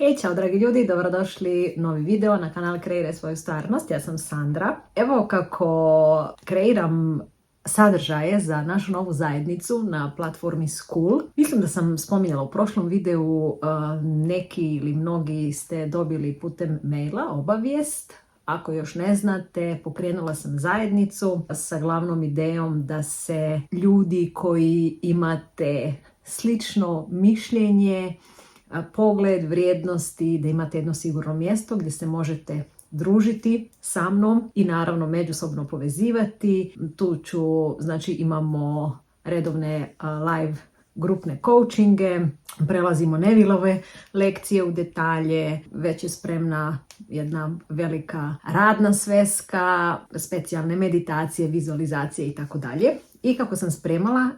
Hej, čao dragi ljudi, dobrodošli u novi video na kanal Kreiraj svoju stvarnost. Ja sam Sandra. Evo kako kreiram sadržaje za našu novu zajednicu na platformi Skool. Mislim da sam spominjala u prošlom videu, neki ili mnogi ste dobili putem maila obavijest. Ako još ne znate, pokrenula sam zajednicu sa glavnom idejom da se ljudi koji imate slično mišljenje, pogled, vrijednosti, da imate jedno sigurno mjesto gdje se možete družiti sa mnom i naravno međusobno povezivati. Tu imamo redovne live grupne coachinge, prelazimo Nevilleove lekcije u detalje, već je spremna jedna velika radna sveska, specijalne meditacije, vizualizacije i tako dalje. I kako sam spremala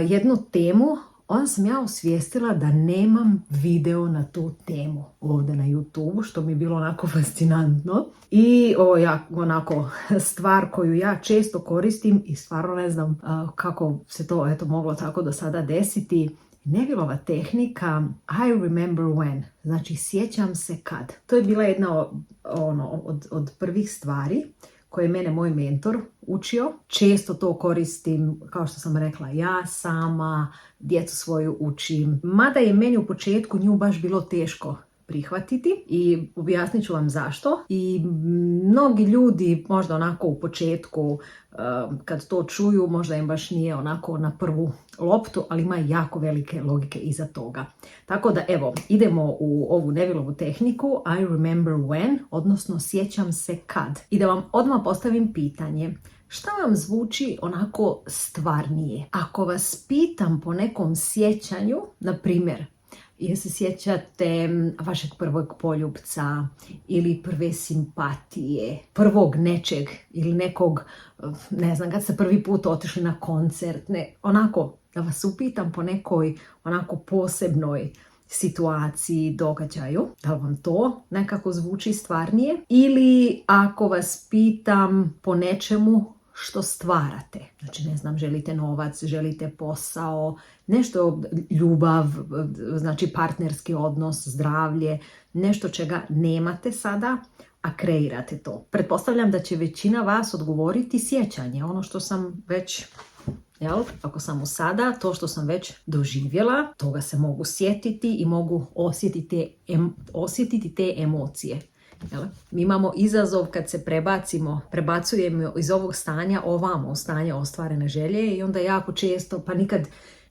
jednu temu, onda sam ja osvijestila da nemam video na tu temu ovdje na YouTube, što mi je bilo onako fascinantno. I ovo je onako stvar koju ja često koristim i stvarno ne znam kako se to moglo tako do sada desiti. Nevilleova tehnika I remember when, znači sjećam se kad. To je bila jedna od prvih stvari koje je mene moj mentor učio. Često to koristim, kao što sam rekla, ja sama, djecu svoju učim. Mada je meni u početku nju baš bilo teško prihvatiti i objasnit ću vam zašto. I mnogi ljudi možda onako u početku kad to čuju možda im baš nije onako na prvu loptu, ali ima jako velike logike iza toga. Tako da evo, idemo u ovu Nevilleovu tehniku I remember when, odnosno sjećam se kad. I da vam odmah postavim pitanje, šta vam zvuči onako stvarnije? Ako vas pitam po nekom sjećanju, na primjer, jel se sjećate vašeg prvog poljupca ili prve simpatije, prvog nečeg ili nekog, ne znam, kad ste prvi put otišli na koncert, onako da vas upitam po nekoj onako posebnoj situaciji, događaju, da li vam to nekako zvuči stvarnije? Ili ako vas pitam po nečemu što stvarate, znači ne znam, želite novac, želite posao, nešto, ljubav, znači partnerski odnos, zdravlje, nešto čega nemate sada, a kreirate to. Pretpostavljam da će većina vas odgovoriti sjećanje, ono što sam već, ako sam u sada, to što sam već doživjela, toga se mogu sjetiti i mogu osjetiti te emocije. Mi imamo izazov kad se prebacujemo iz ovog stanja ovamo u stanje ostvarene želje i onda jako često, pa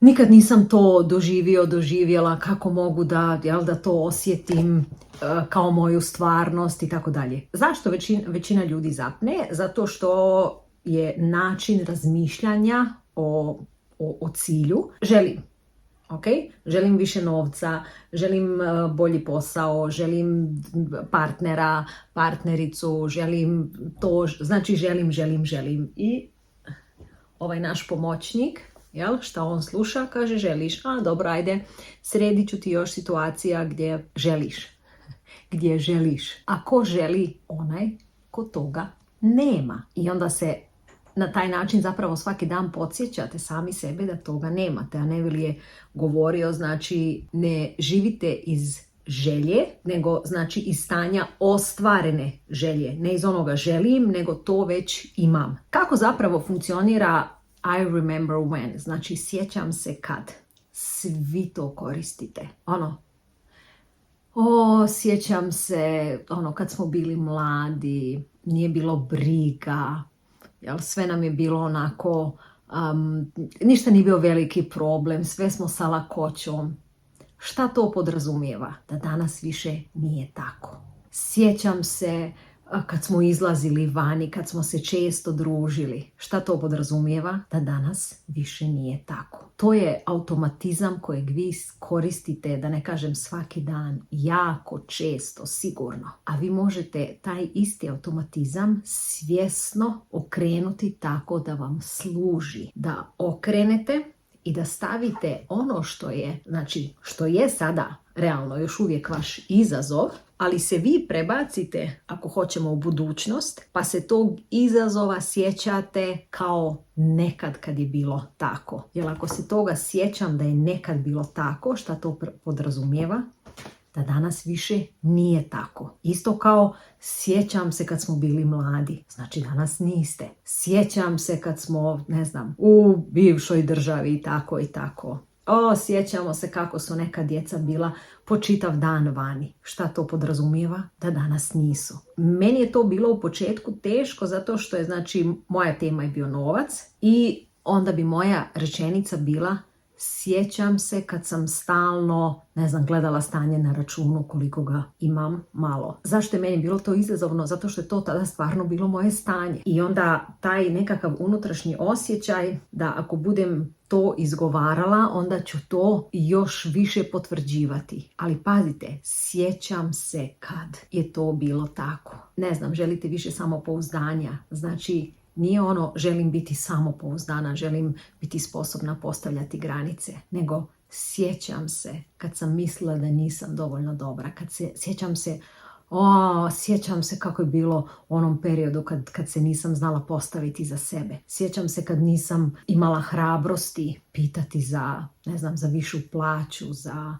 nikad nisam to doživjela, kako mogu da to osjetim kao moju stvarnost i tako dalje. Zašto većina ljudi zapne? Zato što je način razmišljanja o cilju. Želim više novca, želim bolji posao, želim partnera, partnericu, želim to, znači želim. I ovaj naš pomoćnik, šta on sluša, kaže želiš, dobro, ajde, sredit ću ti još situacija gdje želiš. A ko želi? Onaj ko toga nema. I onda se na taj način zapravo svaki dan podsjećate sami sebe da toga nemate. A Neville je govorio, znači ne živite iz želje, nego znači iz stanja ostvarene želje. Ne iz onoga želim, nego to već imam. Kako zapravo funkcionira I remember when, znači sjećam se kad. Svi to koristite. Sjećam se kad smo bili mladi, nije bilo briga, sve nam je bilo onako, ništa nije bio veliki problem, sve smo sa lakoćom. Šta to podrazumijeva? Da danas više nije tako. Sjećam se kad smo izlazili vani, kad smo se često družili. Šta to podrazumijeva? Da danas više nije tako. To je automatizam kojeg vi koristite, da ne kažem svaki dan, jako često, sigurno. A vi možete taj isti automatizam svjesno okrenuti tako da vam služi. Da okrenete i da stavite ono što je sada realno još uvijek vaš izazov, ali se vi prebacite, ako hoćemo, u budućnost, pa se tog izazova sjećate kao nekad kad je bilo tako. Jer ako se toga sjećam da je nekad bilo tako, šta to podrazumijeva? da danas više nije tako. Isto kao sjećam se kad smo bili mladi, znači danas niste. Sjećam se kad smo, ne znam, u bivšoj državi i tako i tako. Sjećamo se kako su neka djeca bila po čitav dan vani. Šta to podrazumijeva? Da danas nisu. Meni je to bilo u početku teško zato što je, znači, moja tema je bio novac i onda bi moja rečenica bila sjećam se kad sam stalno, ne znam, gledala stanje na računu koliko ga imam malo. Zašto je meni bilo to izazovno? Zato što je to tada stvarno bilo moje stanje. I onda taj nekakav unutrašnji osjećaj da ako budem to izgovarala, onda ću to još više potvrđivati. Ali pazite, sjećam se kad je to bilo tako. Ne znam, želite više samopouzdanja? Znači, nije ono želim biti samopouzdana, želim biti sposobna postavljati granice, nego sjećam se kad sam mislila da nisam dovoljno dobra, sjećam se kako je bilo u onom periodu kad se nisam znala postaviti za sebe. Sjećam se kad nisam imala hrabrosti pitati za, ne znam, za višu plaću, za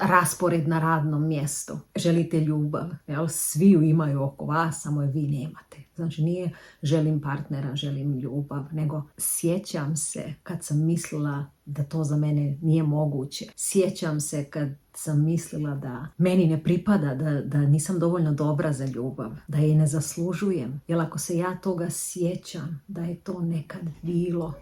raspored na radnom mjestu. Želite ljubav, jel? Svi ju imaju oko vas, samo je vi nemate. Znači nije želim partnera, želim ljubav, nego sjećam se kad sam mislila da to za mene nije moguće. Sjećam se kad sam mislila da meni ne pripada, da nisam dovoljno dobra za ljubav, da je ne zaslužujem. Jer ako se ja toga sjećam da je to nekad bilo,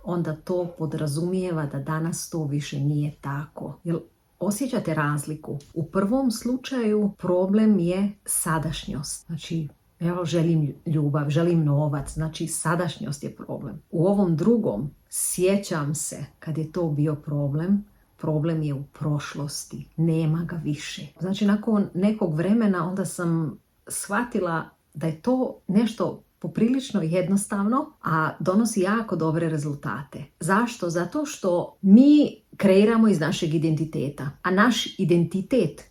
onda to podrazumijeva da danas to više nije tako. Jer osjećate razliku? U prvom slučaju problem je sadašnjost. Znači, evo, želim ljubav, želim novac, znači sadašnjost je problem. U ovom drugom, sjećam se kad je to bio problem je u prošlosti, nema ga više. Znači, nakon nekog vremena onda sam shvatila da je to nešto poprilično jednostavno, a donosi jako dobre rezultate. Zašto? Zato što mi kreiramo iz našeg identiteta, a naš identitet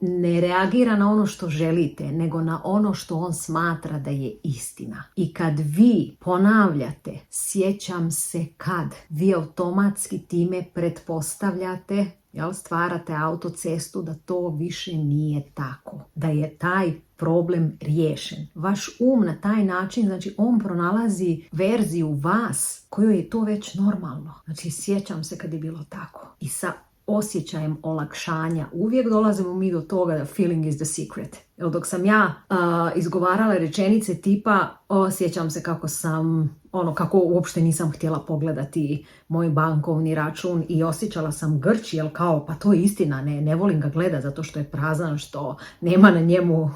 ne reagira na ono što želite, nego na ono što on smatra da je istina. I kad vi ponavljate sjećam se kad, vi automatski time pretpostavljate, stvarate autocestu da to više nije tako, da je taj problem riješen. Vaš na taj način, znači on pronalazi verziju vas kojoj je to već normalno. Znači sjećam se kad je bilo tako. I sa osjećajem olakšanja uvijek dolazimo mi do toga da feeling is the secret. Jer dok sam ja izgovarala rečenice tipa sjećam se kako uopšte nisam htjela pogledati moj bankovni račun i osjećala sam grč, jel kao pa to je istina, ne volim ga gledati zato što je prazan, što nema na njemu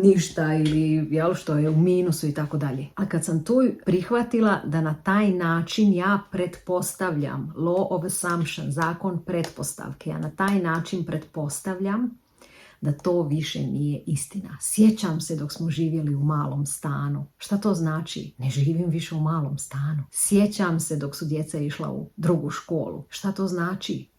ništa ili što je u minusu i tako dalje. A kad sam to prihvatila da na taj način ja pretpostavljam, law of assumption, zakon pretpostavke, ja na taj način pretpostavljam da to više nije istina. Sjećam se dok smo živjeli u malom stanu. Šta to znači? Ne živim više u malom stanu. Sjećam se dok su djeca išla u drugu školu. Šta to znači?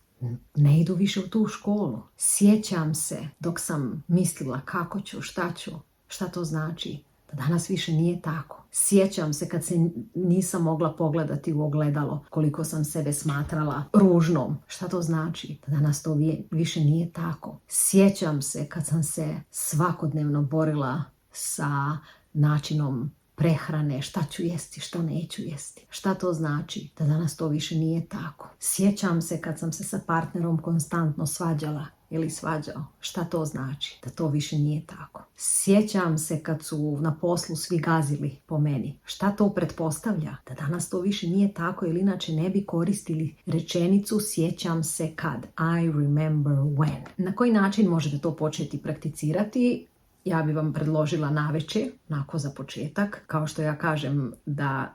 Ne idu više u tu školu. Sjećam se dok sam mislila kako ću, šta ću. Šta to znači? Da danas više nije tako. Sjećam se kad se nisam mogla pogledati u ogledalo koliko sam sebe smatrala ružnom. Šta to znači? Da danas to više nije tako. Sjećam se kad sam se svakodnevno borila sa načinom prehrane, šta ću jesti, što neću jesti. Šta to znači? Da danas to više nije tako. Sjećam se kad sam se sa partnerom konstantno svađala ili svađao. Šta to znači? Da to više nije tako. Sjećam se kad su na poslu svi gazili po meni. Šta to pretpostavlja? Da danas to više nije tako, ili inače ne bi koristili rečenicu sjećam se kad. I remember when. Na koji način možete to početi prakticirati? Ja bi vam predložila navečer, onako za početak, kao što ja kažem da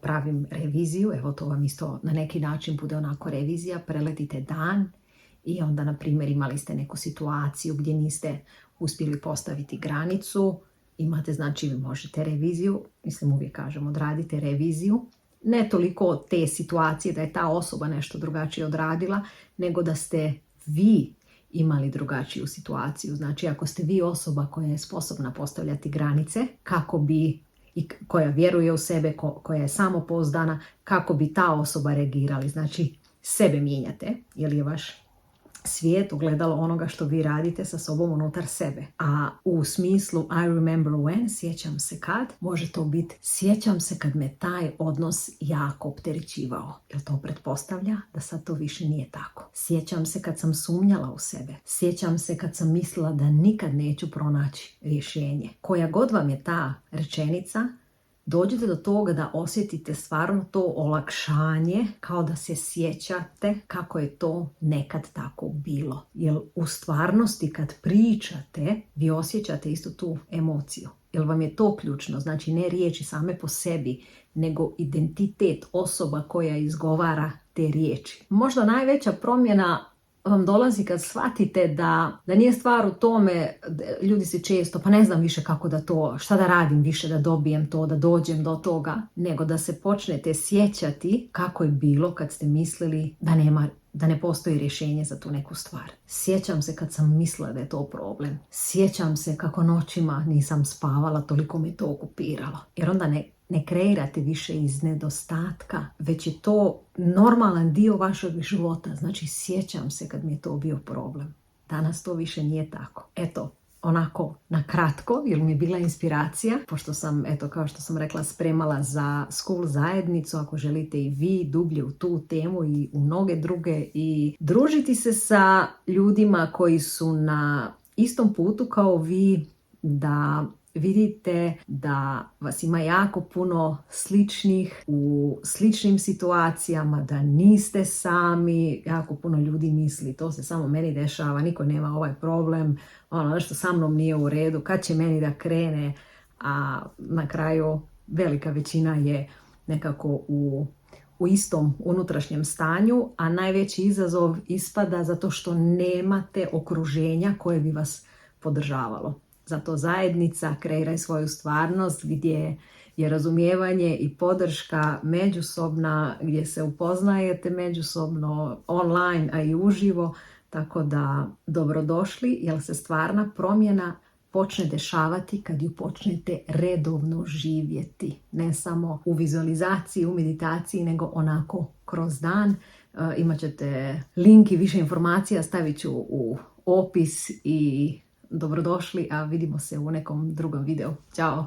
pravim reviziju, evo to vam isto na neki način bude onako revizija, preletite dan i onda, na primjer, imali ste neku situaciju gdje niste uspjeli postaviti granicu, imate, znači, vi možete reviziju, mislim uvijek kažem, odradite reviziju, ne toliko od te situacije da je ta osoba nešto drugačije odradila, nego da ste vi imali drugačiju situaciju. Znači, ako ste vi osoba koja je sposobna postavljati granice, kako bi, i koja vjeruje u sebe, koja je samopouzdana, kako bi ta osoba reagirali. Znači, sebe mijenjate, jer je vaš svijet, ogledalo onoga što vi radite sa sobom unutar sebe. A u smislu I remember when, sjećam se kad, može to biti sjećam se kad me taj odnos jako opterećivao. Jer to pretpostavlja da sad to više nije tako. Sjećam se kad sam sumnjala u sebe. Sjećam se kad sam mislila da nikad neću pronaći rješenje. Koja god vam je ta rečenica, dođete do toga da osjetite stvarno to olakšanje, kao da se sjećate kako je to nekad tako bilo. Jer u stvarnosti kad pričate, vi osjećate istu tu emociju. Jer vam je to ključno, znači ne riječi same po sebi, nego identitet osoba koja izgovara te riječi. Možda najveća promjena vam dolazi kad shvatite da nije stvar u tome, ljudi se često, pa ne znam više kako da to, šta da radim više da dobijem to, da dođem do toga, nego da se počnete sjećati kako je bilo kad ste mislili da ne postoji rješenje za tu neku stvar. Sjećam se kad sam mislila da je to problem. Sjećam se kako noćima nisam spavala, toliko me to okupiralo. Jer onda ne kreirate više iz nedostatka, već je to normalan dio vašeg života. Znači, sjećam se kad mi je to bio problem. Danas to više nije tako. Eto, onako na kratko, jer mi je bila inspiracija, pošto sam, eto, kao što sam rekla, spremala za School zajednicu, ako želite i vi dublje u tu temu i u mnoge druge i družiti se sa ljudima koji su na istom putu kao vi, da vidite da vas ima jako puno sličnih u sličnim situacijama, da niste sami. Jako puno ljudi misli to se samo meni dešava, niko nema ovaj problem, nešto sa mnom nije u redu, kad će meni da krene, a na kraju velika većina je nekako u istom unutrašnjem stanju, a najveći izazov ispada zato što nemate okruženja koje bi vas podržavalo. Zato zajednica Kreiraj svoju stvarnost, gdje je razumijevanje i podrška međusobna, gdje se upoznajete međusobno online, a i uživo, tako da dobrodošli, jer se stvarna promjena počne dešavati kad ju počnete redovno živjeti. Ne samo u vizualizaciji, u meditaciji, nego onako kroz dan. Imat ćete link i više informacija, stavit ću u opis i dobrodošli, a vidimo se u nekom drugom videu. Ćao!